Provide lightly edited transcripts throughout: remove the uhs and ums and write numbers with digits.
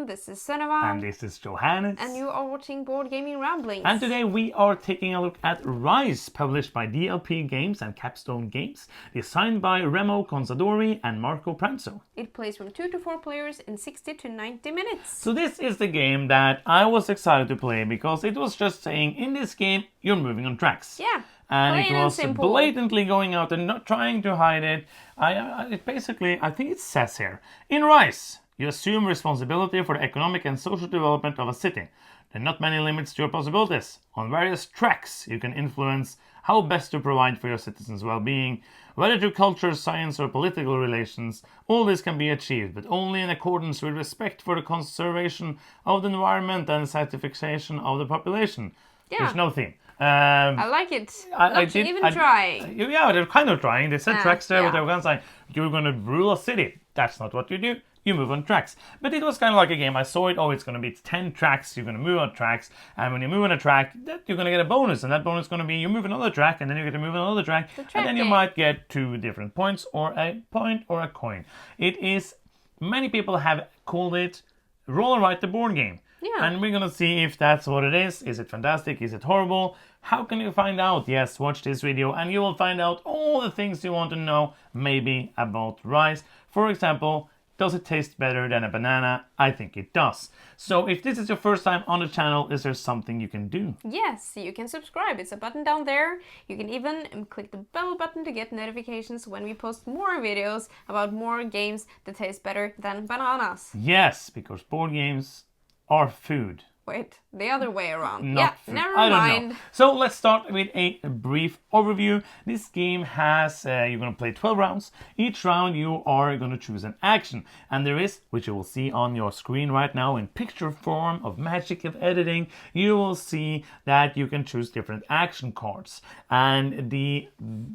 this is Sunava. And this is Johannes. And you are watching Board Gaming Ramblings. And today we are taking a look at Rise, published by DLP Games and Capstone Games, designed by Remo Consadori and Marco Pranzo. It plays from 2 to 4 players in 60 to 90 minutes. So this is the game that I was excited to play because it was just saying, in this game, you're moving on tracks. Yeah. And it was blatantly going out and not trying to hide it. It basically, I think it says here, in Rise, you assume responsibility for the economic and social development of a city. There are not many limits to your possibilities. On various tracks, you can influence how best to provide for your citizens' well-being. Whether through culture, science, or political relations, all this can be achieved, but only in accordance with respect for the conservation of the environment and satisfaction of the population. Yeah. There's no theme. I like it. Not even trying. Yeah, they're kind of trying. They said tracks there, yeah. but they were going to say, you're going to rule a city. That's not what you do. You move on tracks. But it was kind of like a game. I saw it. Oh, it's going to be 10 tracks. You're going to move on tracks. And when you move on a track, you're going to get a bonus. And that bonus is going to be you move another track, and then you get to move another track. And then you might get 2 different points, or a point, or a coin. It is, many people have called it Roll and Write the board game. Yeah. And we're going to see if that's what it is. Is it fantastic? Is it horrible? How can you find out? Yes, watch this video and you will find out all the things you want to know, maybe about Rise. For example, does it taste better than a banana? I think it does. So if this is your first time on the channel, is there something you can do? Yes, you can subscribe. It's a button down there. You can even click the bell button to get notifications when we post more videos about more games that taste better than bananas. Yes, because board games are food. Wait, the other way around. Not food. Never I don't mind. know. So let's start with a brief overview. This game has, you're going to play 12 rounds. Each round you are going to choose an action. And there is, which you will see on your screen right now in picture form of magic of editing, you will see that you can choose different action cards. And the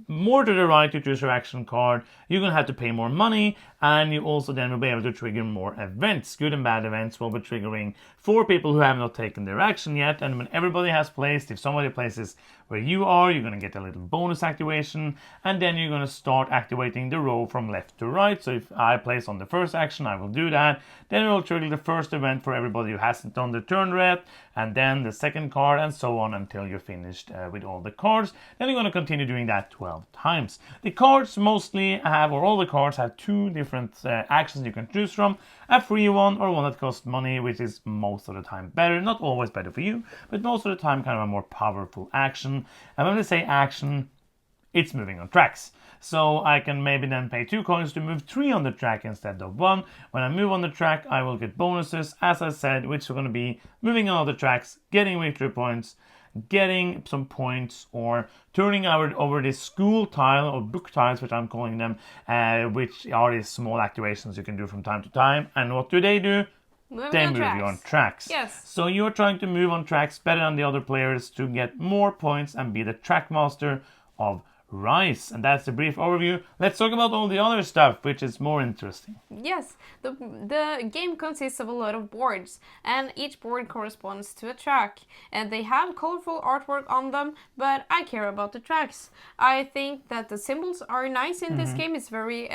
more to the right you choose your action card, you're going to have to pay more money. And you also then will be able to trigger more events. Good and bad events will be triggering for people who have not taken their action yet. And when everybody has placed, if somebody places where you are, you're going to get a little bonus activation. And then you're going to start activating the row from left to right. So if I place on the first action, I will do that. Then it will trigger the first event for everybody who hasn't done the turn yet. And then the second card and so on until you're finished with all the cards. Then you're going to continue doing that 12 times. The cards mostly have, or all the cards have 2 different actions you can choose from. A free one or one that costs money, which is most of the time better. Not always better for you, but most of the time kind of a more powerful action. And when we say action, it's moving on tracks. So I can maybe then pay 2 coins to move 3 on the track instead of 1. When I move on the track, I will get bonuses, as I said, which are going to be moving on other tracks, getting victory points, getting some points, or turning over this school tile or book tiles, which I'm calling them, which are these small activations you can do from time to time. And what do? They move you on tracks. Yes. So you're trying to move on tracks better than the other players to get more points and be the track master of Rise. And that's the brief overview. Let's talk about all the other stuff, which is more interesting. Yes, the game consists of a lot of boards, and each board corresponds to a track. And they have colorful artwork on them, but I care about the tracks. I think that the symbols are nice in this game. It's very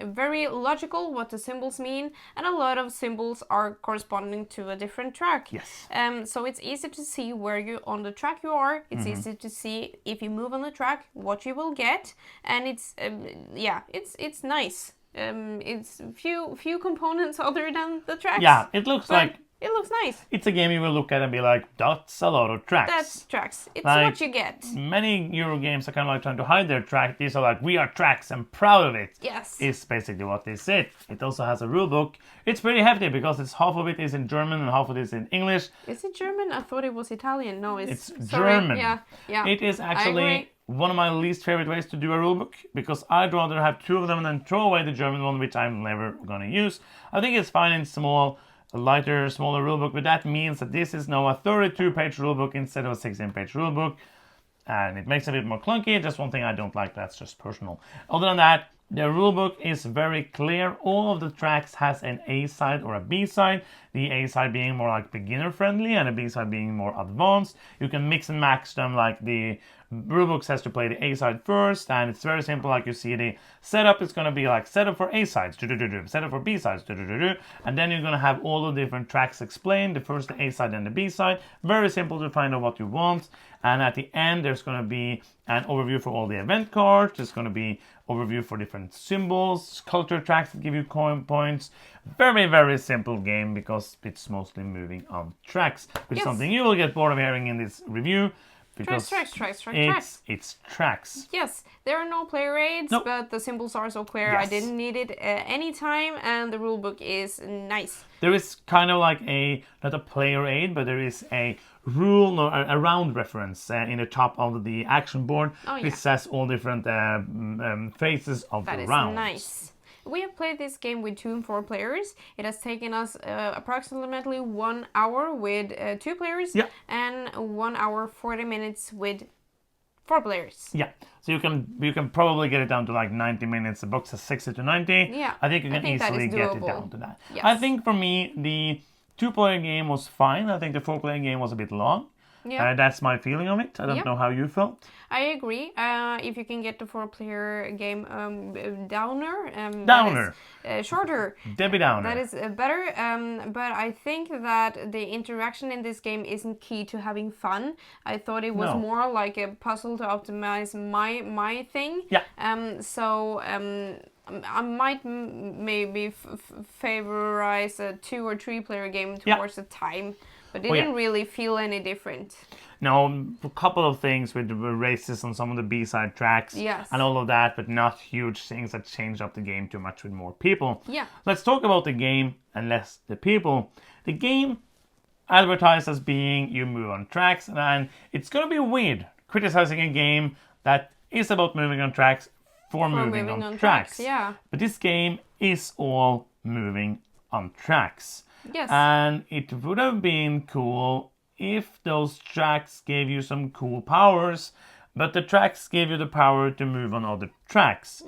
very logical what the symbols mean, and a lot of symbols are corresponding to a different track. Yes. So it's easy to see where you on the track you are. It's easy to see if you move on the track what you will get, and it's it's nice. It's few components other than the tracks. Yeah, it looks like it looks nice. It's a game you will look at and be like, that's a lot of tracks. That's tracks. It's like, what you get. Many Euro games are kind of like trying to hide their track. These are like, we are tracks and proud of it. Yes. Is basically what they said. It also has a rule book. It's pretty hefty because it's half of it is in German and half of it is in English. Is it German? I thought it was Italian. No, it's German. Yeah. It is actually one of my least favorite ways to do a rulebook, because I'd rather have 2 of them than throw away the German one, which I'm never going to use. I think it's fine in small, lighter, smaller rulebook, but that means that this is now a 32-page rulebook instead of a 16-page rulebook, and it makes it a bit more clunky. Just one thing I don't like, that's just personal. Other than that, the rulebook is very clear. All of the tracks has an A side or a B side. The A side being more like beginner friendly and the B side being more advanced. You can mix and match them like the Rulebook says to play the A side first, and it's very simple. Like you see, the setup is going to be like setup for A sides, setup for B sides, and then you're going to have all the different tracks explained. The first the A side and the B side. Very simple to find out what you want. And at the end, there's going to be an overview for all the event cards. There's going to be overview for different symbols, culture tracks that give you coin points. Very, very simple game because it's mostly moving on tracks, which is something you will get bored of hearing in this review. Because tracks. It's tracks. Yes, there are no player aids, but the symbols are so clear. Yes. I didn't need it any time, and the rulebook is nice. There is kind of like not a player aid, but there is a rule or a round reference in the top of the action board. It says all different phases of the round. That is nice. We have played this game with 2 and 4 players. It has taken us approximately 1 hour with 2 players and 1 hour 40 minutes with 4 players. Yeah, so you can probably get it down to like 90 minutes. The box says 60 to 90. Yeah, I think you can easily get it down to that. Yes. I think for me, the 2-player game was fine. I think the 4-player game was a bit long. Yeah. That's my feeling of it. I don't know how you felt. I agree. If you can get the 4-player game Downer. Shorter. Debbie Downer. That is better. But I think that the interaction in this game isn't key to having fun. I thought it was more like a puzzle to optimize my thing. Yeah. I might maybe favorize a 2 or 3-player game towards the time. But it didn't really feel any different. No, a couple of things with the races on some of the B-side tracks and all of that, but not huge things that changed up the game too much with more people. Yeah. Let's talk about the game and less the people. The game advertised as being you move on tracks, and it's going to be weird criticizing a game that is about moving on tracks for moving on tracks. Yeah. But this game is all moving on tracks. Yes. And it would have been cool if those tracks gave you some cool powers, but the tracks gave you the power to move on other tracks.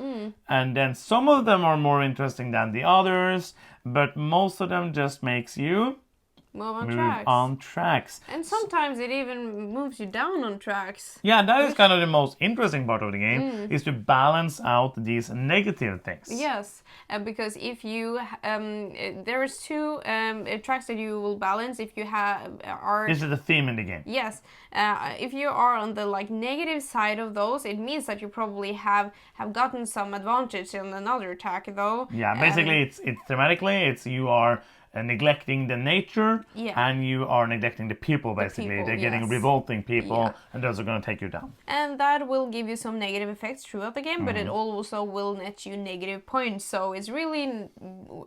And then some of them are more interesting than the others, but most of them just makes you move on tracks. And sometimes it even moves you down on tracks. Yeah, that is kind of the most interesting part of the game, is to balance out these negative things. Yes, because if you there's 2 tracks that you will balance if you are. This is the theme in the game. Yes, if you are on the negative side of those, it means that you probably have gotten some advantage on another track, though. Yeah, basically it's thematically it's you are neglecting the nature and you are neglecting the people, basically. They're getting revolting people and those are going to take you down. And that will give you some negative effects throughout the game, but it also will net you negative points. So it's really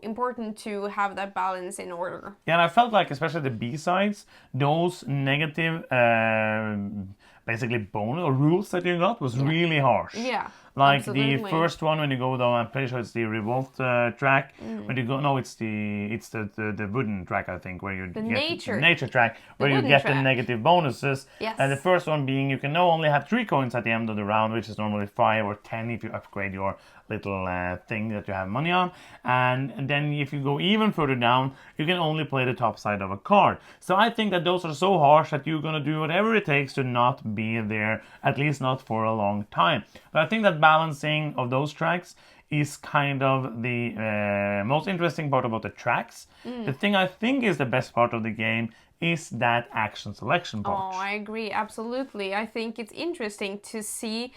important to have that balance in order. Yeah, and I felt like especially the B-sides, those negative basically bonus or rules that you got was really harsh. Yeah. Like absolutely. the first one when you go down, I'm pretty sure it's the revolt track. When you go, no, it's the wooden track, I think, where you get nature. The nature track, where you get the negative bonuses. Yes. And the first one being you can now only have 3 coins at the end of the round, which is normally 5 or 10 if you upgrade your little thing that you have money on. And then if you go even further down, you can only play the top side of a card. So I think that those are so harsh that you're going to do whatever it takes to not be there, at least not for a long time. But I think that balancing of those tracks is kind of the most interesting part about the tracks. The thing I think is the best part of the game is that action selection part. Oh, I agree, absolutely. I think it's interesting to see,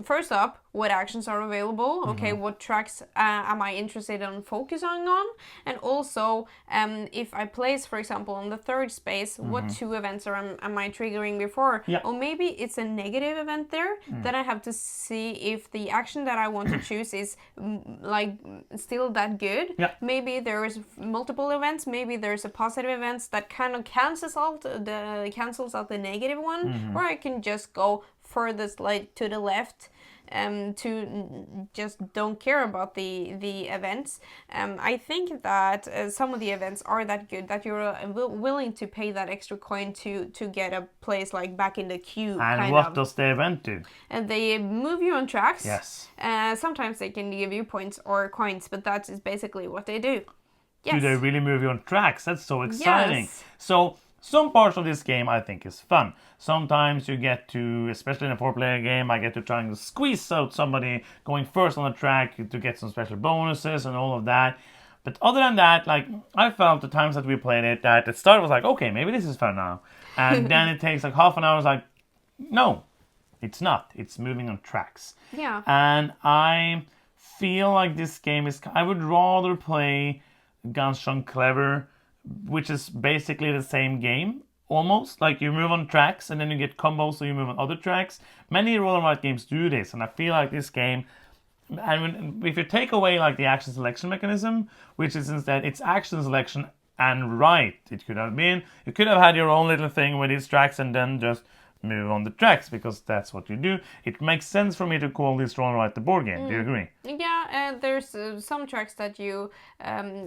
first up, what actions are available, okay, what tracks am I interested in focusing on, and also if I place, for example, on the 3rd space, what 2 events am I triggering before, or maybe it's a negative event there, then I have to see if the action that I want to choose is still that good. Maybe there is multiple events, maybe there's a positive events that kind of cancels out the negative one, or I can just go furthest to the left to just don't care about the events. I think that some of the events are that good that you're willing to pay that extra coin to get a place back in the queue. And what does the event do? And they move you on tracks. Yes. Sometimes they can give you points or coins, but that is basically what they do. Yes. Do they really move you on tracks? That's so exciting. Yes. So Some parts of this game I think is fun. Sometimes you get to, especially in a 4-player game, I get to try and squeeze out somebody going first on the track to get some special bonuses and all of that. But other than that, like, I felt the times that we played it, that at the start was like, okay, maybe this is fun now. And then it takes like half an hour, it's like, no, it's not. It's moving on tracks. Yeah. And I feel like this game is, I would rather play Gunstrong Clever, which is basically the same game, almost. Like, you move on tracks and then you get combos, so you move on other tracks. Many roll and write games do this, and I feel like this game, and if you take away like the action selection mechanism, which is instead it's action selection and write, it could have been, you could have had your own little thing with these tracks and then just move on the tracks, because that's what you do. It makes sense for me to call this roll and write the board game. Do you agree? Yeah, and there's some tracks that you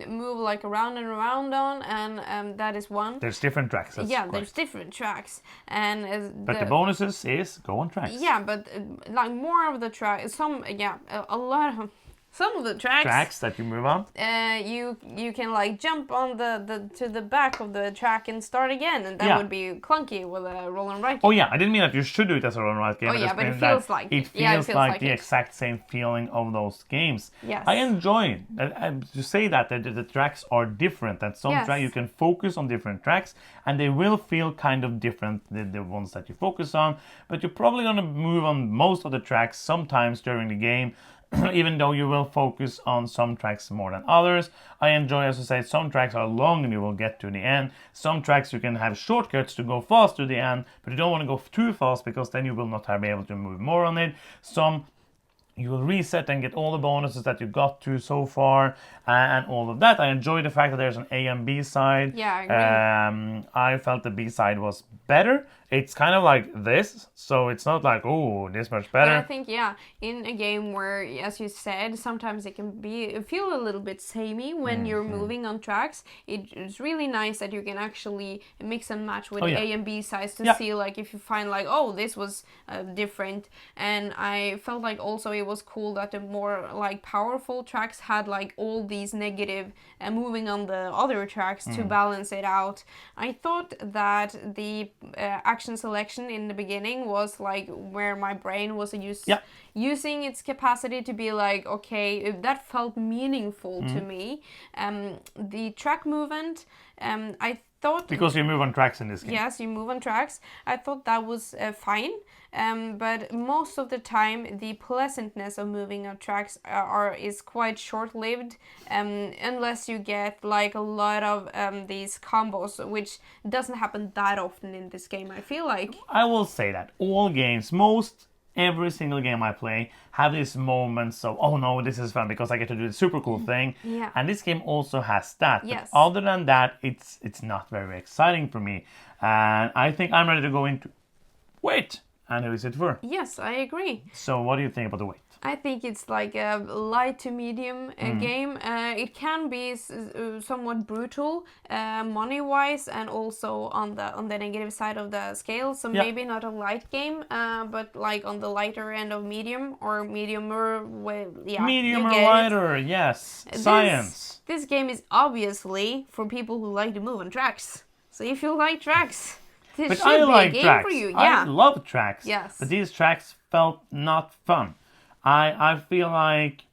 move like around and around on, and that is one. There's different tracks. That's yeah, correct. there's different tracks, and But the bonuses is go on tracks. Yeah, but like more of the track, a lot of. Some of the tracks that you move on. You can like jump on the to the back of the track and start again, and that would be clunky with a roll and write game. Oh yeah, I didn't mean that you should do it as a roll and write game. Oh yeah, but it feels like it feels like the exact same feeling of those games. Yes, I enjoy it. To say that the tracks are different, that some track you can focus on different tracks, and they will feel kind of different than the ones that you focus on. But you're probably gonna move on most of the tracks sometimes during the game. Even though you will focus on some tracks more than others. I enjoy, as I say, some tracks are long and you will get to the end. Some tracks you can have shortcuts to go fast to the end, but you don't want to go too fast because then you will not be able to move more on it. Some you will reset and get all the bonuses that you got to so far and all of that. I enjoy the fact that there's an A and B side. Yeah, I agree. I felt the B side was better. It's kind of like this, so it's not like, oh, this much better. But I think, in a game where, as you said, sometimes it can feel a little bit samey when you're moving on tracks. It's really nice that you can actually mix and match with A and B sides to see, like, if you find, like, oh, this was different. And I felt like also it was cool that the more, like, powerful tracks had, like, all these negative moving on the other tracks to balance it out. I thought that the action selection in the beginning was like where my brain was using its capacity to be like, okay, that felt meaningful to me. The track movement, I thought, because you move on tracks in this game. Yes, you move on tracks. I thought that was fine. But most of the time, the pleasantness of moving on tracks is quite short-lived, unless you get like a lot of these combos, which doesn't happen that often in this game, I feel like. I will say that all games, every single game I play, have these moments of, oh no, this is fun because I get to do the super cool thing. Yeah. And this game also has that. Yes. But other than that, it's not very exciting for me. And I think I'm ready to go into Wait! And who is it for? Yes, I agree. So what do you think about the Wait? I think it's like a light to medium game. It can be somewhat brutal, money-wise, and also on the negative side of the scale. So maybe not a light game, but like on the lighter end of medium or medium or medium or lighter, yes. Science. This game is obviously for people who like to move on tracks. So if you like tracks, this should be a game for you. I love tracks. Yes. But these tracks felt not fun. I feel like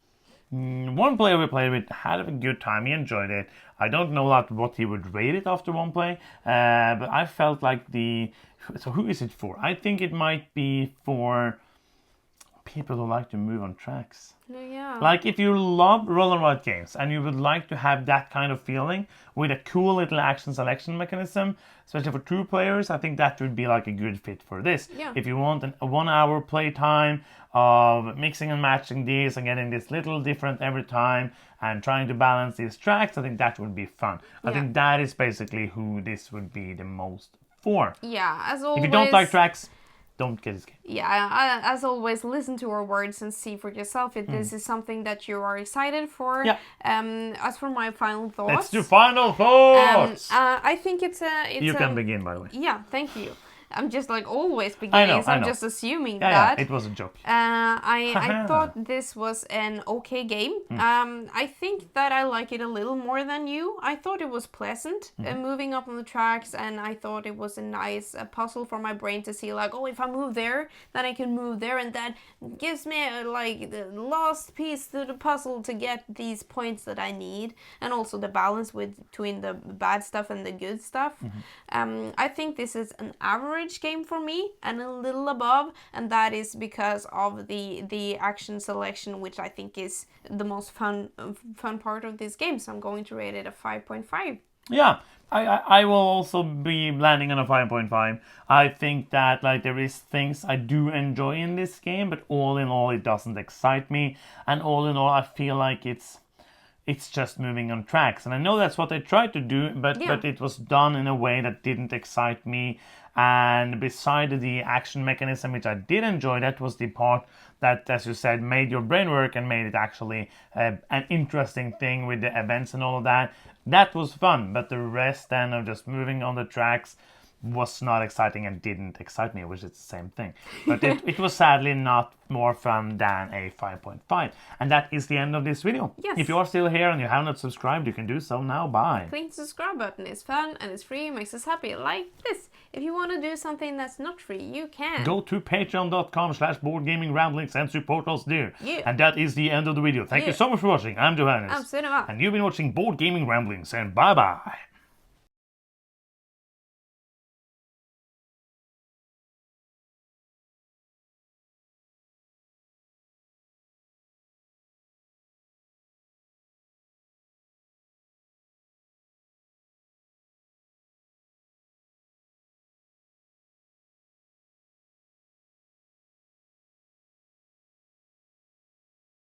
one player we played with had a good time. He enjoyed it. I don't know what he would rate it after one play, but I felt like so who is it for? I think it might be for people who like to move on tracks. Yeah. Like if you love roll and write games and you would like to have that kind of feeling with a cool little action selection mechanism, especially for 2 players, I think that would be like a good fit for this. Yeah. If you want a 1 hour playtime of mixing and matching these and getting this little different every time and trying to balance these tracks, I think that would be fun. I think that is basically who this would be the most for. Yeah, as always. If you don't like tracks, don't get this game. Yeah, as always, listen to our words and see for yourself if this is something that you are excited for. Yeah. As for my final thoughts. Let's do final thoughts! I think it's You can begin, by the way. Yeah, thank you. I'm just like always beginning, so I'm just assuming Yeah, that. it was a joke. I thought this was an okay game. I think that I like it a little more than you. I thought it was pleasant, moving up on the tracks, and I thought it was a nice puzzle for my brain to see, like, oh, if I move there, then I can move there, and that gives me like the last piece to the puzzle to get these points that I need, and also the balance between the bad stuff and the good stuff. I think this is an average game for me and a little above, and that is because of the action selection, which I think is the most fun part of this game. So I'm going to rate it a 5.5. Yeah, I will also be landing on a 5.5. I think that like there is things I do enjoy in this game, but all in all it doesn't excite me, and all in all I feel like it's just moving on tracks. And I know that's what they tried to do, but it was done in a way that didn't excite me. And beside the action mechanism, which I did enjoy, that was the part that, as you said, made your brain work and made it actually an interesting thing with the events and all of that. That was fun, but the rest then of just moving on the tracks was not exciting and didn't excite me, which is the same thing. But it was sadly not more fun than a 5.5. And that is the end of this video. Yes. If you are still here and you have not subscribed, you can do so now. Bye. Clicking the subscribe button is fun and it's free, makes us happy, like this. If you want to do something that's not free, you can. Go to patreon.com/boardgamingramblings and support us there. Yeah. And that is the end of the video. Thank you so much for watching. I'm Johannes. I'm Sunniva. And you've been watching Board Gaming Ramblings, and bye-bye.